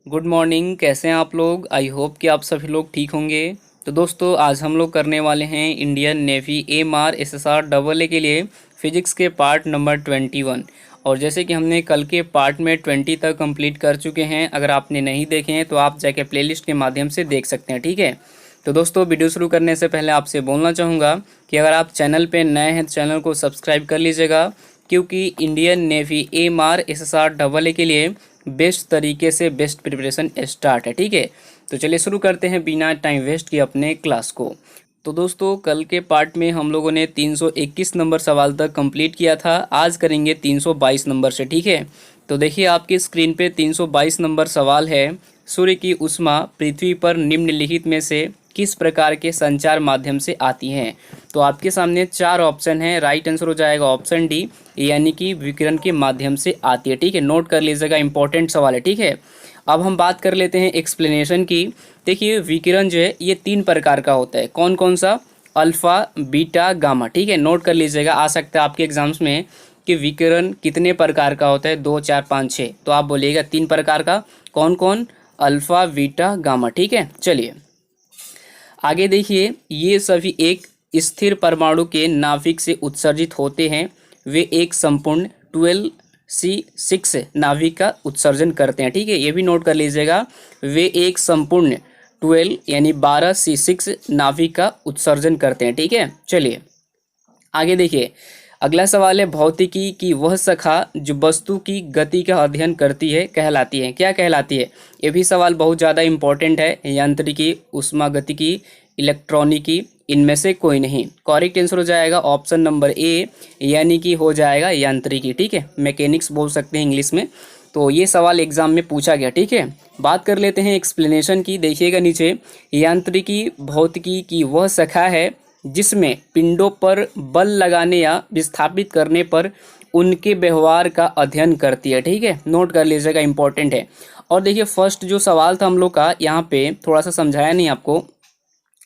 Good morning. कैसे हैं आप लोग? आई होप कि आप सभी लोग ठीक होंगे। तो दोस्तों आज हम लोग करने वाले हैं इंडियन नेवी AMR/SSR के लिए फिजिक्स के पार्ट नंबर 21। और जैसे कि हमने कल के पार्ट में 20 तक कंप्लीट कर चुके हैं। अगर आपने नहीं देखे हैं तो आप जाके प्लेलिस्ट के माध्यम से देख सकते हैं, ठीक है। तो दोस्तों वीडियो शुरू करने से पहले आपसे बोलना चाहूँगा कि अगर आप चैनल पर नए हैं तो चैनल को सब्सक्राइब कर लीजिएगा, क्योंकि इंडियन नेवी AMR/SSR के लिए बेस्ट तरीके से बेस्ट प्रिपरेशन स्टार्ट है, ठीक है। तो चलिए शुरू करते हैं बिना टाइम वेस्ट किए अपने क्लास को। तो दोस्तों कल के पार्ट में हम लोगों ने 321 नंबर सवाल तक कंप्लीट किया था। आज करेंगे 322 नंबर से, ठीक है। तो देखिए आपकी स्क्रीन पे 322 नंबर सवाल है। सूर्य की ऊष्मा पृथ्वी पर निम्नलिखित में से किस प्रकार के संचार माध्यम से आती हैं? तो आपके सामने चार ऑप्शन है। राइट आंसर हो जाएगा ऑप्शन डी, यानी कि विकिरण के माध्यम से आती है, ठीक है। नोट कर लीजिएगा, इंपॉर्टेंट सवाल है, ठीक है। अब हम बात कर लेते हैं एक्सप्लेनेशन की। देखिए विकिरण जो है ये 3 प्रकार का होता है। कौन कौन सा? अल्फा, बीटा, गामा, ठीक है। नोट कर लीजिएगा, आ सकता है आपके एग्जाम्स में कि विकिरण कितने प्रकार का होता है, 2, 4, 5, 6। तो आप बोलिएगा 3 प्रकार का। कौन कौन? अल्फा, बीटा, गामा, ठीक है। चलिए आगे देखिए, ये सभी एक स्थिर परमाणु के नाभिक से उत्सर्जित होते हैं। वे एक संपूर्ण 12C6 नाभिक का उत्सर्जन करते हैं, ठीक है। ये भी नोट कर लीजिएगा, वे एक संपूर्ण 12 यानी 12C6 नाभिक का उत्सर्जन करते हैं, ठीक है। चलिए आगे देखिए, अगला सवाल है भौतिकी की वह शाखा जो वस्तु की गति का अध्ययन करती है कहलाती है। क्या कहलाती है? ये भी सवाल बहुत ज़्यादा इंपॉर्टेंट है। यांत्रिकी, उष्मागतिकी, इलेक्ट्रॉनिकी, इनमें से कोई नहीं। करेक्ट आंसर हो जाएगा ऑप्शन नंबर ए, यानी कि हो जाएगा यांत्रिकी, ठीक है। मैकेनिक्स बोल सकते हैं इंग्लिश में। तो ये सवाल एग्जाम में पूछा गया, ठीक है। बात कर लेते हैं एक्सप्लेनेशन की। देखिएगा नीचे, यांत्रिकी भौतिकी की वह शाखा है जिसमें पिंडों पर बल लगाने या विस्थापित करने पर उनके व्यवहार का अध्ययन करती है, ठीक है। नोट कर लीजिएगा, इंपॉर्टेंट है। और देखिए फर्स्ट जो सवाल था हम लोग का, यहाँ पे थोड़ा सा समझाया नहीं आपको।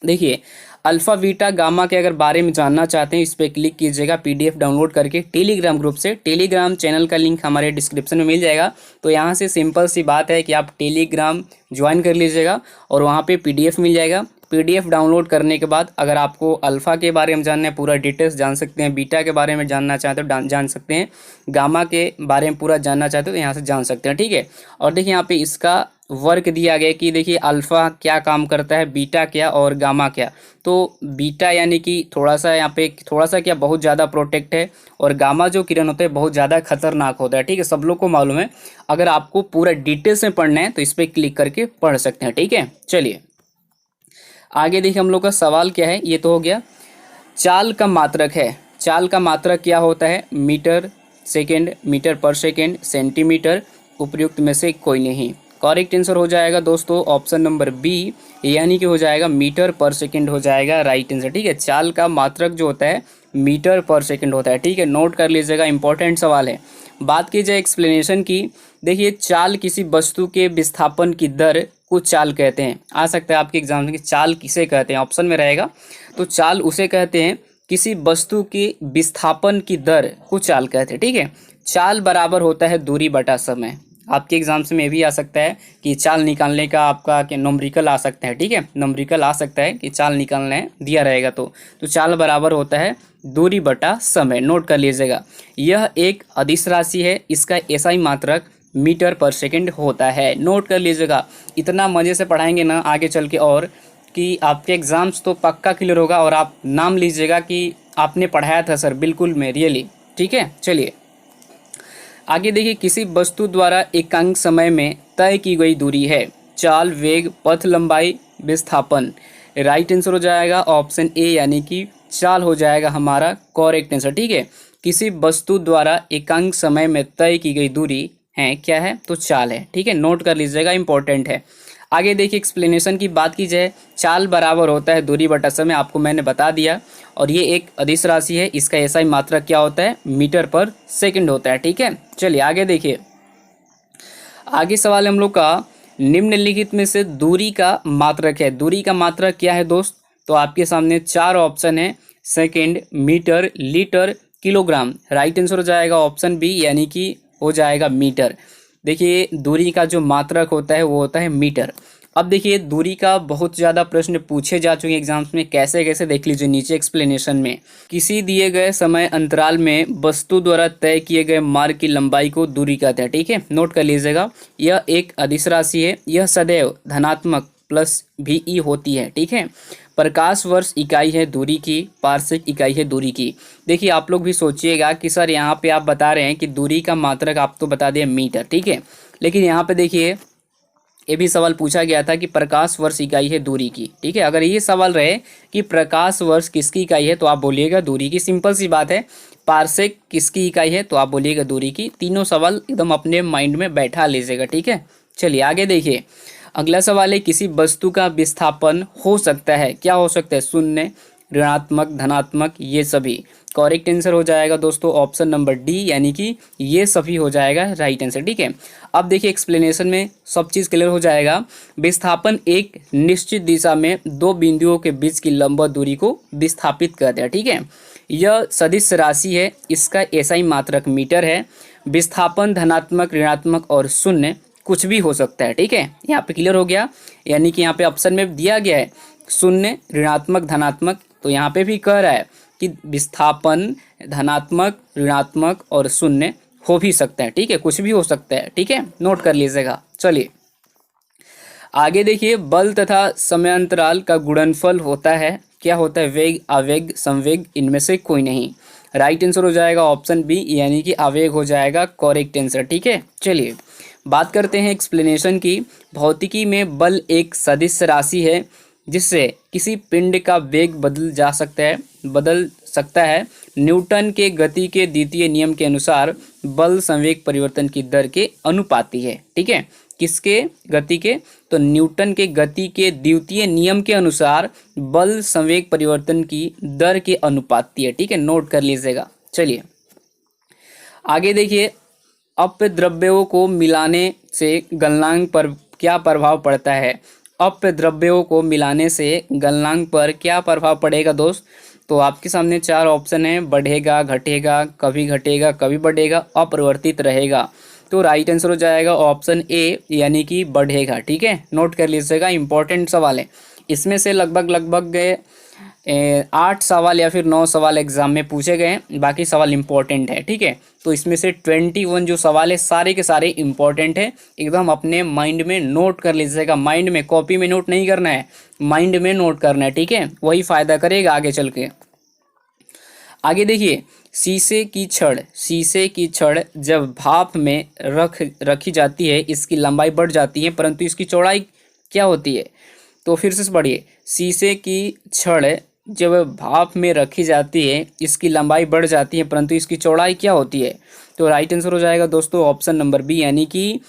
देखिए अल्फा, बीटा, गामा के अगर बारे में जानना चाहते हैं, इस पर क्लिक कीजिएगा PDF डाउनलोड करके टेलीग्राम ग्रुप से। टेलीग्राम चैनल का लिंक हमारे डिस्क्रिप्शन में मिल जाएगा। तो यहाँ से सिंपल सी बात है कि आप टेलीग्राम ज्वाइन कर लीजिएगा और वहाँ पे PDF मिल जाएगा। PDF डाउनलोड करने के बाद अगर आपको अल्फ़ा के बारे में जानना है, पूरा डिटेल्स जान सकते हैं। बीटा के बारे में जानना चाहते हो जान सकते हैं। गामा के बारे में पूरा जानना चाहते हो तो यहाँ से जान सकते हैं, ठीक है। और देखिए यहाँ पे इसका वर्क दिया गया कि देखिए अल्फ़ा क्या काम करता है, बीटा क्या और गामा क्या। तो बीटा यानी कि थोड़ा सा यहाँ पे थोड़ा सा क्या, बहुत ज़्यादा प्रोटेक्ट है। और गामा जो किरण होता है बहुत ज़्यादा खतरनाक होता है, ठीक है। सब लोग को मालूम है। अगर आपको पूरा डिटेल्स में पढ़ना है तो इस पर क्लिक करके पढ़ सकते हैं, ठीक है। चलिए आगे देखिए हम लोग का सवाल क्या है। ये तो हो गया। चाल का मात्रक है। चाल का मात्रक क्या होता है? मीटर सेकेंड, मीटर पर सेकेंड, सेंटीमीटर, उपयुक्त में से कोई नहीं। करेक्ट आंसर हो जाएगा दोस्तों ऑप्शन नंबर बी, यानी कि हो जाएगा मीटर पर सेकेंड हो जाएगा राइट आंसर, ठीक है। चाल का मात्रक जो होता है मीटर पर सेकेंड होता है, ठीक है। नोट कर लीजिएगा, इंपॉर्टेंट सवाल है। बात की जाए एक्सप्लेनेशन की। देखिए चाल किसी वस्तु के विस्थापन की दर को चाल कहते हैं। आ सकता है आपके एग्जाम में कि चाल किसे कहते हैं, ऑप्शन में रहेगा। तो चाल उसे कहते हैं किसी वस्तु के विस्थापन की दर को चाल कहते हैं, ठीक है। चाल बराबर होता है दूरी बटा समय। आपके एग्जाम्स में भी आ सकता है कि चाल निकालने का आपका क्या नंबरिकल आ सकता है, ठीक है। नंबरिकल आ सकता है कि चाल निकालना है, दिया रहेगा तो चाल बराबर होता है दूरी बटा समय। नोट कर लीजिएगा, यह एक अदिश राशि है। इसका SI मात्रक मीटर पर सेकेंड होता है। नोट कर लीजिएगा। इतना मज़े से पढ़ाएंगे ना आगे चल के, और कि आपके एग्ज़ाम्स तो पक्का क्लियर होगा और आप नाम लीजिएगा कि आपने पढ़ाया था सर, बिल्कुल में रियली, ठीक है। चलिए आगे देखिए, किसी वस्तु द्वारा एकांक समय में तय की गई दूरी है। चाल, वेग, पथ लंबाई, विस्थापन। राइट आंसर हो जाएगा ऑप्शन ए, यानी कि चाल हो जाएगा हमारा करेक्ट आंसर, ठीक है। किसी वस्तु द्वारा एकांक समय में तय की गई दूरी है, क्या है? तो चाल है, ठीक है। नोट कर लीजिएगा, इंपॉर्टेंट है। आगे देखिए एक्सप्लेनेशन की बात की जाए, चाल बराबर होता है दूरी बटा समय, आपको मैंने बता दिया। और ये एक अदिश राशि है। इसका SI मात्रक क्या होता है? मीटर पर सेकंड होता है, ठीक है। चलिए आगे देखिए, आगे सवाल हम लोग का, निम्नलिखित में से दूरी का मात्रक है। दूरी का मात्रक क्या है दोस्त? तो आपके सामने चार ऑप्शन है, second, metre, litre, kilogram. Right answer हो जाएगा ऑप्शन बी, यानी कि हो जाएगा मीटर। देखिए दूरी का जो मात्रक होता है वो होता है मीटर। अब देखिए दूरी का बहुत ज़्यादा प्रश्न पूछे जा चुके हैं एग्जाम्स में, कैसे कैसे देख लीजिए नीचे एक्सप्लेनेशन में। किसी दिए गए समय अंतराल में वस्तु द्वारा तय किए गए मार्ग की लंबाई को दूरी कहते हैं, ठीक है, नोट कर लीजिएगा। यह एक अदिश राशि है, यह सदैव धनात्मक प्लस भी होती है, ठीक है। प्रकाश वर्ष इकाई है दूरी की, पार्शिक इकाई है दूरी की। देखिए आप लोग भी सोचिएगा कि सर यहाँ पे आप बता रहे हैं कि दूरी का मात्रक आप तो बता दिए मीटर, ठीक है, लेकिन यहाँ पे देखिए ये भी सवाल पूछा गया था कि प्रकाश वर्ष इकाई है दूरी की, ठीक है। अगर ये सवाल रहे कि प्रकाश वर्ष किसकी इकाई है तो आप बोलिएगा दूरी की, सिंपल सी बात है। पार्सेक किसकी इकाई है तो आप बोलिएगा दूरी की। तीनों सवाल एकदम अपने माइंड में बैठा लीजिएगा, ठीक है। चलिए आगे देखिए, अगला सवाल है किसी वस्तु का विस्थापन हो सकता है, क्या हो सकता है, शून्य, ऋणात्मक, धनात्मक, ये सभी। करेक्ट आंसर हो जाएगा दोस्तों ऑप्शन नंबर डी, यानी कि ये सभी हो जाएगा राइट आंसर, ठीक है। अब देखिए एक्सप्लेनेशन में सब चीज़ क्लियर हो जाएगा। विस्थापन एक निश्चित दिशा में दो बिंदुओं के बीच की लंबवत दूरी को विस्थापित करते हैं, ठीक है। यह सदिश राशि है, इसका एसआई मात्रक मीटर है। विस्थापन धनात्मक, ऋणात्मक और शून्य कुछ भी हो सकता है, ठीक है। यहाँ पे क्लियर हो गया, यानी कि यहाँ पे ऑप्शन में दिया गया है शून्य, ऋणात्मक, धनात्मक, तो यहाँ पे भी कह रहा है कि विस्थापन धनात्मक, ऋणात्मक और शून्य हो भी सकता है, ठीक है, कुछ भी हो सकता है, ठीक है, नोट कर लीजिएगा। चलिए आगे देखिए, बल तथा समयांतराल का गुणनफल होता है, क्या होता है, वेग, आवेग, संवेग, इनमें से कोई नहीं। राइट आंसर हो जाएगा ऑप्शन बी, यानी कि आवेग हो जाएगा करेक्ट आंसर, ठीक है। चलिए बात करते हैं एक्सप्लेनेशन की। भौतिकी में बल एक सदिश राशि है जिससे किसी पिंड का वेग बदल सकता है। न्यूटन के गति के द्वितीय नियम के अनुसार बल संवेग परिवर्तन की दर के अनुपाती है, ठीक है। किसके गति के, तो न्यूटन के गति के द्वितीय नियम के अनुसार बल संवेग परिवर्तन की दर के अनुपाती है, ठीक है, नोट कर लीजिएगा। चलिए आगे देखिए, अपद्रव्यों को मिलाने से गलनांक पर क्या प्रभाव पड़ता है। अपद्रव्यों को मिलाने से गलनांक पर क्या प्रभाव पड़ेगा दोस्त, तो आपके सामने चार ऑप्शन है, बढ़ेगा, घटेगा, कभी घटेगा, कभी बढ़ेगा, अपरिवर्तित रहेगा। तो राइट आंसर हो जाएगा ऑप्शन ए, यानी कि बढ़ेगा, ठीक है, नोट कर लीजिएगा, इंपॉर्टेंट सवाल है। इसमें से लगभग 8 सवाल या फिर 9 सवाल एग्जाम में पूछे गए हैं, बाकी सवाल इंपॉर्टेंट है, ठीक है। तो इसमें से 21 जो सवाल है सारे के सारे इंपॉर्टेंट है, एकदम अपने माइंड में नोट कर लीजिएगा। माइंड में, कॉपी में नोट नहीं करना है, माइंड में नोट करना है, ठीक है, वही फायदा करेगा आगे चल के। आगे देखिए, शीशे की छड़ जब भाप में रखी जाती है इसकी लंबाई बढ़ जाती है परंतु इसकी चौड़ाई क्या होती है। तो फिर से पढ़िए, शीशे की छड़ जब भाप में रखी जाती है इसकी लंबाई बढ़ जाती है परंतु इसकी चौड़ाई क्या होती है। तो राइट आंसर हो जाएगा दोस्तों ऑप्शन नंबर बी, यानी कि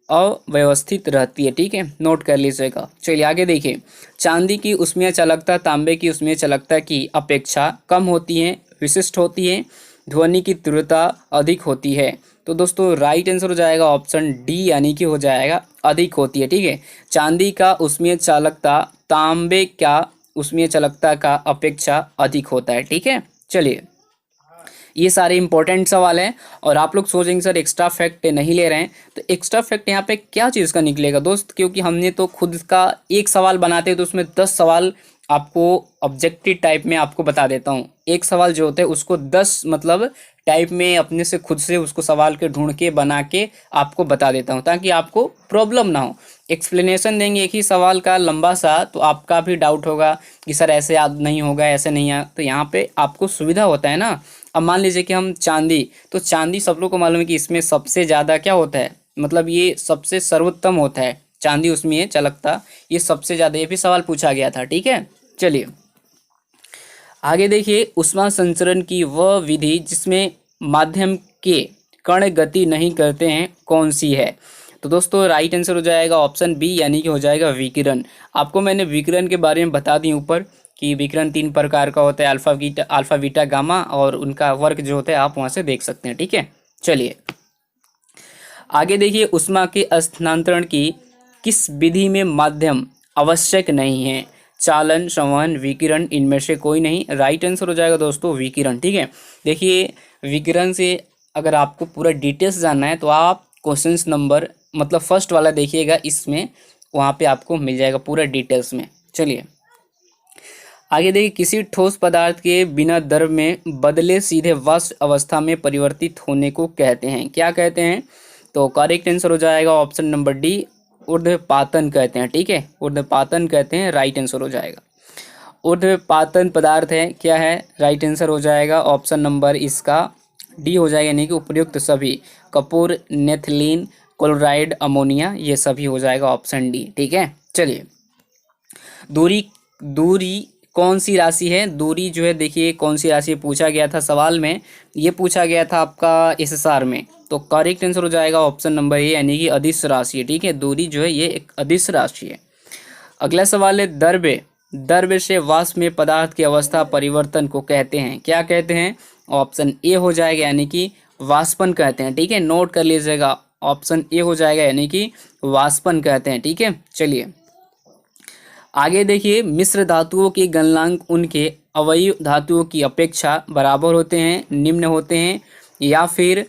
अव्यवस्थित रहती है, ठीक है, नोट कर लीजिएगा। चलिए आगे देखिए, चांदी की उसमें चालकता तांबे की उसमें चालकता की अपेक्षा कम होती है, विशिष्ट होती है, ध्वनि की तीव्रता अधिक होती है। तो दोस्तों राइट आंसर हो जाएगा ऑप्शन डी, यानी कि हो जाएगा अधिक होती है, ठीक है। चांदी का उसमें चालकता तांबे का उसमें चालकता का अपेक्षा अधिक होता है, ठीक है। चलिए ये सारे इंपॉर्टेंट सवाल हैं और आप लोग सोचेंगे सर एक्स्ट्रा फैक्ट नहीं ले रहे हैं, तो एक्स्ट्रा फैक्ट यहाँ पे क्या चीज़ का निकलेगा दोस्त, क्योंकि हमने तो खुद का एक सवाल बनाते हैं तो उसमें 10 सवाल आपको ऑब्जेक्टिव टाइप में आपको बता देता हूँ। एक सवाल जो होता है उसको 10 मतलब टाइप में अपने से खुद से उसको सवाल के ढूंढ के बना के आपको बता देता हूँ ताकि आपको प्रॉब्लम ना हो। एक्सप्लेनेशन देंगे एक ही सवाल का लंबा सा तो आपका भी डाउट होगा कि सर ऐसे याद नहीं होगा, ऐसे नहीं है, तो यहाँ पे आपको सुविधा होता है ना। अब मान लीजिए कि हम चांदी, तो चांदी सब लोग को मालूम है कि इसमें सबसे ज़्यादा क्या होता है, मतलब ये सबसे सर्वोत्तम होता है, चांदी उसमें है चालकता, ये सबसे ज़्यादा, ये भी सवाल पूछा गया था, ठीक है। चलिए आगे देखिए, ऊष्मा संचरण की वह विधि जिसमें माध्यम के कण गति नहीं करते हैं कौन सी है। तो दोस्तों राइट आंसर हो जाएगा ऑप्शन बी, यानी कि हो जाएगा विकिरण। आपको मैंने विकिरण के बारे में बता दी ऊपर कि विकिरण 3 प्रकार का होता है, अल्फा बीटा गामा, और उनका वर्क जो होता है आप वहाँ से देख सकते हैं, ठीक है। चलिए आगे देखिए, ऊष्मा के स्थानांतरण की किस विधि में माध्यम आवश्यक नहीं है, चालन, संवहन, विकिरण, इनमें से कोई नहीं। राइट आंसर हो जाएगा दोस्तों विकिरण, ठीक है। देखिए विकिरण से अगर आपको पूरा डिटेल्स जानना है तो आप क्वेश्चंस नंबर मतलब फर्स्ट वाला देखिएगा, इसमें वहाँ पे आपको मिल जाएगा पूरा डिटेल्स में। चलिए आगे देखिए, किसी ठोस पदार्थ के बिना द्रव में बदले सीधे वाष्प अवस्था में परिवर्तित होने को कहते हैं, क्या कहते हैं? तो करेक्ट आंसर हो जाएगा ऑप्शन नंबर डी, ऊर्ध्वपातन कहते हैं। ठीक है, ऊर्ध्वपातन कहते हैं, राइट आंसर हो जाएगा। ऊर्ध्वपातन पदार्थ है क्या है? राइट आंसर हो जाएगा ऑप्शन नंबर इसका डी हो जाएगा, यानी कि उपयुक्त सभी, कपूर, नेथलीन, क्लोराइड, अमोनिया, ये सभी हो जाएगा ऑप्शन डी। ठीक है, चलिए दूरी दूरी कौन सी राशि है? दूरी जो है देखिए कौन सी राशि पूछा गया था सवाल में, ये पूछा गया था आपका एसएसआर में। तो करेक्ट आंसर हो जाएगा ऑप्शन नंबर ए, यानी कि अदिश राशि है। ठीक है, दूरी जो है ये एक अदिश राशि है। अगला सवाल है, द्रव्य द्रव्य से वाष्प में पदार्थ की अवस्था परिवर्तन को कहते हैं, क्या कहते हैं? ऑप्शन ए हो जाएगा, यानी कि वाष्पन कहते हैं। ठीक है, नोट कर लीजिएगा, ऑप्शन ए हो जाएगा, यानी कि वाष्पन कहते हैं। ठीक है, चलिए आगे देखिए, मिश्र धातुओं के गलनांक उनके अवयव धातुओं की अपेक्षा बराबर होते हैं, निम्न होते हैं, या फिर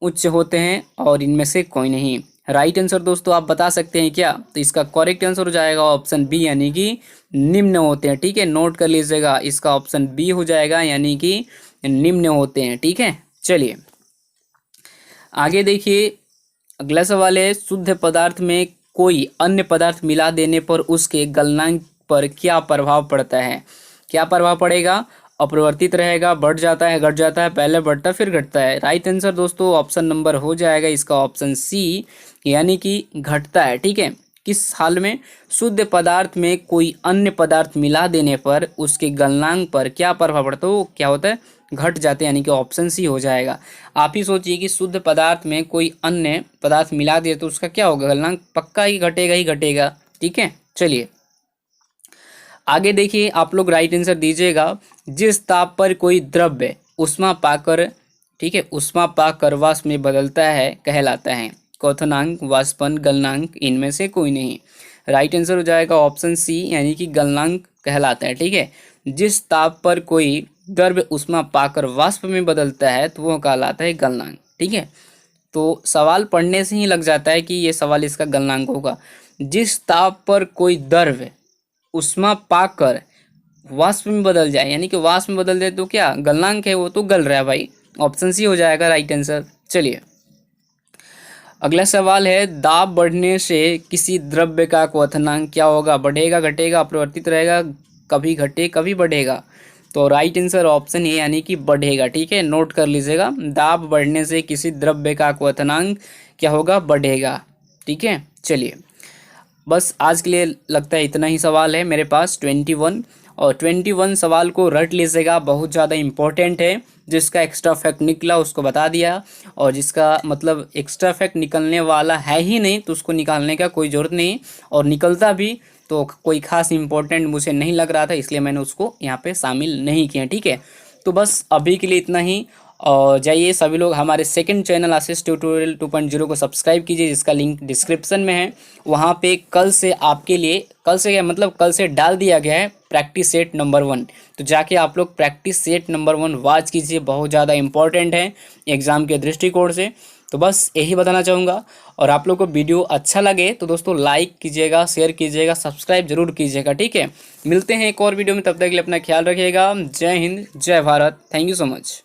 उच्च होते हैं, और इनमें से कोई नहीं। राइट आंसर दोस्तों आप बता सकते हैं क्या? तो इसका करेक्ट आंसर हो जाएगा ऑप्शन बी, यानी कि निम्न होते हैं। ठीक है, नोट कर लीजिएगा, इसका ऑप्शन बी हो जाएगा, यानी कि निम्न होते हैं। ठीक है, चलिए आगे देखिए, अगला सवाल है, शुद्ध पदार्थ में कोई अन्य पदार्थ मिला देने पर उसके गलनांक पर क्या प्रभाव पड़ता है? क्या प्रभाव पड़ेगा? अपरिवर्तित रहेगा, बढ़ जाता है, घट जाता है, पहले बढ़ता फिर घटता है। राइट आंसर दोस्तों ऑप्शन नंबर हो जाएगा इसका ऑप्शन सी, यानी कि घटता है। ठीक है, किस हाल में? शुद्ध पदार्थ में कोई अन्य पदार्थ मिला देने पर उसके गलनांक पर क्या प्रभाव पड़ता है? वो क्या होता है? घट जाते हैं, यानी कि ऑप्शन सी हो जाएगा। आप ही सोचिए कि शुद्ध पदार्थ में कोई अन्य पदार्थ मिला दिए तो उसका क्या होगा? गलनांक पक्का ही घटेगा। ठीक है, चलिए आगे देखिए, आप लोग राइट आंसर दीजिएगा। जिस ताप पर कोई द्रव्य उष्मा पाकर, ठीक है, उष्मा पाकर वाष्प में बदलता है कहलाता है, क्वथनांक, वाष्पन, गलनांक, इनमें से कोई नहीं। राइट आंसर हो जाएगा ऑप्शन सी, यानी कि गलनांक कहलाता है। ठीक है, जिस ताप पर कोई द्रव्य उष्मा पाकर वाष्प में बदलता है तो वो कहलाता है गलनांक। ठीक है, तो सवाल पढ़ने से ही लग जाता है कि ये सवाल इसका गलनांक होगा। जिस ताप पर कोई द्रव्य उष्मा पाकर वाष्प में बदल जाए, यानी कि वाष्प में बदल जाए तो क्या गलनांक है? वो तो गल रहा है भाई, ऑप्शन सी हो जाएगा राइट आंसर। चलिए अगला सवाल है, दाब बढ़ने से किसी द्रव्य का क्वथनांक क्या होगा? बढ़ेगा, घटेगा, अपरिवर्तित रहेगा, कभी घटे कभी बढ़ेगा? तो राइट आंसर ऑप्शन है, यानी कि बढ़ेगा। ठीक है, नोट कर लीजिएगा, दाब बढ़ने से किसी द्रव्य का क्वथनांक क्या होगा? बढ़ेगा। ठीक है, चलिए बस आज के लिए लगता है इतना ही सवाल है मेरे पास 21, और 21 सवाल को रट लीजिएगा, बहुत ज़्यादा इम्पोर्टेंट है। जिसका एक्स्ट्रा फैक्ट निकला उसको बता दिया, और जिसका मतलब एक्स्ट्रा फैक्ट निकलने वाला है ही नहीं तो उसको निकालने का कोई ज़रूरत नहीं, और निकलता भी तो कोई खास इम्पोर्टेंट मुझे नहीं लग रहा था, इसलिए मैंने उसको यहाँ पे शामिल नहीं किया। ठीक है, तो बस अभी के लिए इतना ही, और जाइए सभी लोग हमारे सेकंड चैनल आशीष ट्यूटोरियल 2.0 को सब्सक्राइब कीजिए, जिसका लिंक डिस्क्रिप्शन में है। वहाँ पे कल से आपके लिए, कल से क्या मतलब कल से डाल दिया गया है प्रैक्टिस सेट नंबर 1, तो जाके आप लोग प्रैक्टिस सेट नंबर 1 वॉच कीजिए, बहुत ज़्यादा इंपॉर्टेंट है एग्ज़ाम के दृष्टिकोण से। तो बस यही बताना चाहूँगा, और आप लोग को वीडियो अच्छा लगे तो दोस्तों लाइक कीजिएगा, शेयर कीजिएगा, सब्सक्राइब जरूर कीजिएगा। ठीक है, मिलते हैं एक और वीडियो में, तब तक के लिए अपना ख्याल रखिएगा। जय हिंद, जय Bharat, thank you so much.